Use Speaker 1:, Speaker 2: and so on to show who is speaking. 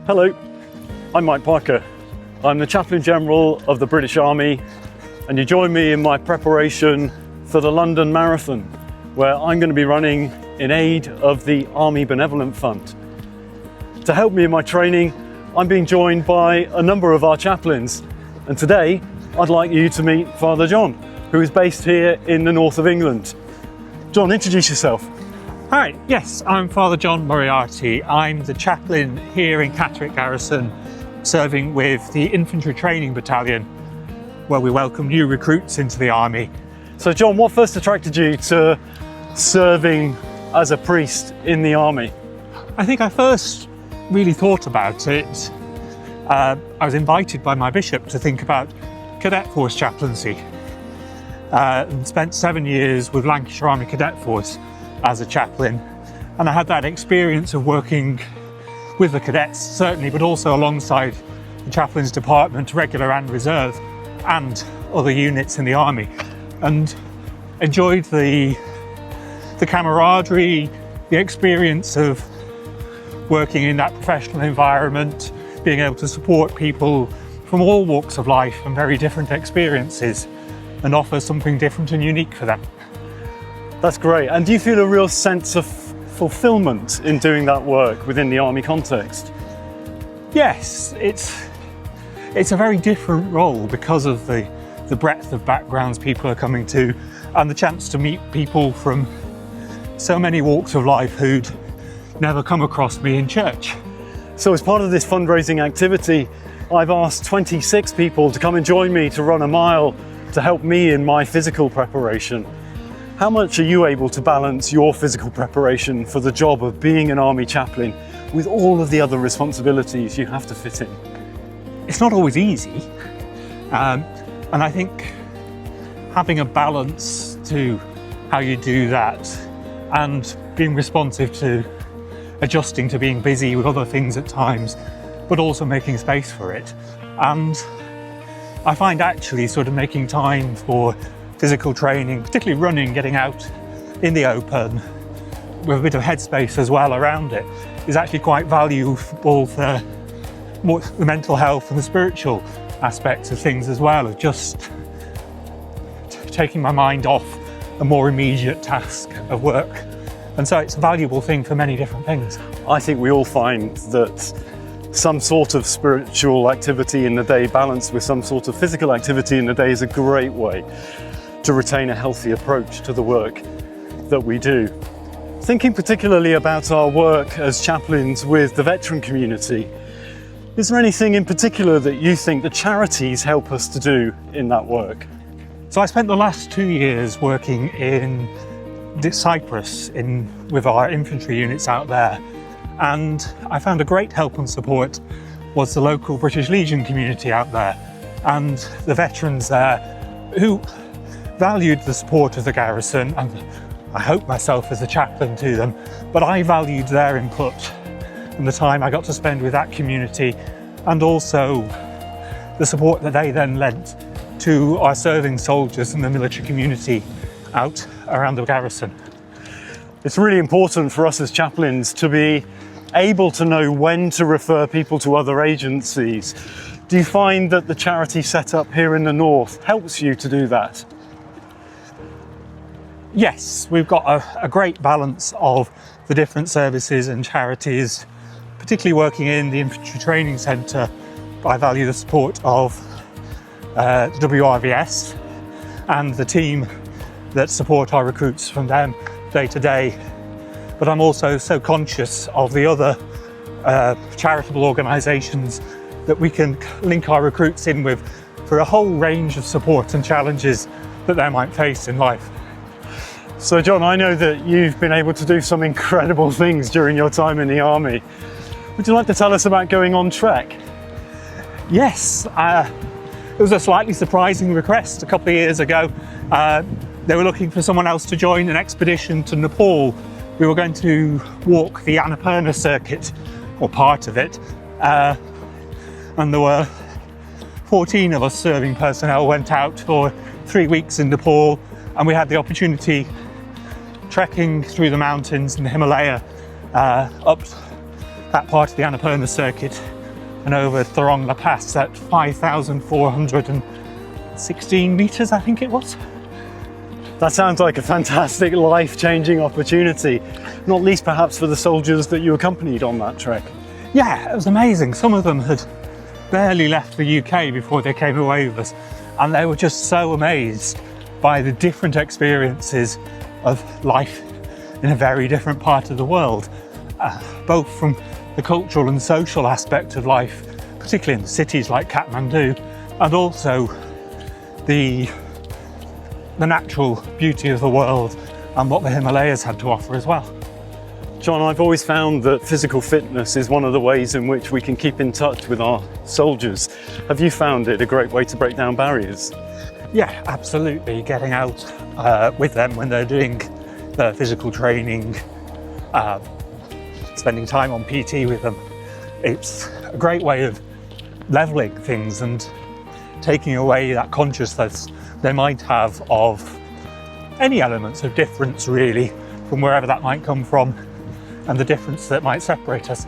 Speaker 1: Hello, I'm Mike Parker. I'm the Chaplain General of the British Army, and you join me in my preparation for the London Marathon, where I'm going to be running in aid of the Army Benevolent Fund. To help me in my training, I'm being joined by a number of our chaplains, and today I'd like you to meet Father John, who is based here in the north of England. John, introduce yourself.
Speaker 2: Hi, yes, I'm Father John Moriarty. I'm the chaplain here in Catterick Garrison, serving with the Infantry Training Battalion, where we welcome new recruits into the army.
Speaker 1: So John, what first attracted you to serving as a priest in the army?
Speaker 2: I think I first really thought about it. I was invited by my bishop to think about Cadet Force chaplaincy, and spent 7 years with Lancashire Army Cadet Force as a chaplain, and I had that experience of working with the cadets, certainly, but also alongside the chaplains department, regular and reserve, and other units in the army, and enjoyed the camaraderie, the experience of working in that professional environment, being able to support people from all walks of life and very different experiences, and offer something different and unique for them.
Speaker 1: That's great. And do you feel a real sense of fulfillment in doing that work within the army context?
Speaker 2: Yes, it's a very different role because of the breadth of backgrounds people are coming to, and the chance to meet people from so many walks of life who'd never come across me in church.
Speaker 1: So as part of this fundraising activity, I've asked 26 people to come and join me to run a mile to help me in my physical preparation. How much are you able to balance your physical preparation for the job of being an army chaplain with all of the other responsibilities you have to fit in?
Speaker 2: It's not always easy, and I think having a balance to how you do that and being responsive to adjusting to being busy with other things at times, but also making space for it. And I find actually sort of making time for physical training, particularly running, getting out in the open with a bit of headspace as well around it, is actually quite valuable for the mental health and the spiritual aspects of things as well, of just taking my mind off a more immediate task of work. And so it's a valuable thing for many different things.
Speaker 1: I think we all find that some sort of spiritual activity in the day balanced with some sort of physical activity in the day is a great way to retain a healthy approach to the work that we do. Thinking particularly about our work as chaplains with the veteran community, is there anything in particular that you think the charities help us to do in that work?
Speaker 2: So I spent the last 2 years working in Cyprus with our infantry units out there, and I found a great help and support was the local British Legion community out there, and the veterans there who valued the support of the garrison, and I hope myself as a chaplain to them, but I valued their input and the time I got to spend with that community, and also the support that they then lent to our serving soldiers and the military community out around the garrison.
Speaker 1: It's really important for us as chaplains to be able to know when to refer people to other agencies. Do you find that the charity set up here in the north helps you to do that?
Speaker 2: Yes, we've got a great balance of the different services and charities, particularly working in the Infantry Training Centre. I value the support of the WRVS and the team that support our recruits from them day to day. But I'm also so conscious of the other charitable organisations that we can link our recruits in with for a whole range of support and challenges that they might face in life.
Speaker 1: So John, I know that you've been able to do some incredible things during your time in the army. Would you like to tell us about going on trek?
Speaker 2: Yes, it was a slightly surprising request a couple of years ago. They were looking for someone else to join an expedition to Nepal. We were going to walk the Annapurna circuit, or part of it, and there were 14 of us serving personnel went out for 3 weeks in Nepal, and we had the opportunity trekking through the mountains in the Himalaya up that part of the Annapurna circuit and over Thorong La Pass at 5,416 metres, I think it was.
Speaker 1: That sounds like a fantastic life-changing opportunity, not least perhaps for the soldiers that you accompanied on that trek.
Speaker 2: Yeah, it was amazing. Some of them had barely left the UK before they came away with us, and they were just so amazed by the different experiences of life in a very different part of the world, both from the cultural and social aspect of life, particularly in cities like Kathmandu, and also the natural beauty of the world and what the Himalayas had to offer as well.
Speaker 1: John, I've always found that physical fitness is one of the ways in which we can keep in touch with our soldiers. Have you found it a great way to break down barriers?
Speaker 2: Yeah, absolutely. Getting out with them when they're doing the physical training, spending time on PT with them. It's a great way of levelling things and taking away that consciousness they might have of any elements of difference, really, from wherever that might come from, and the difference that might separate us.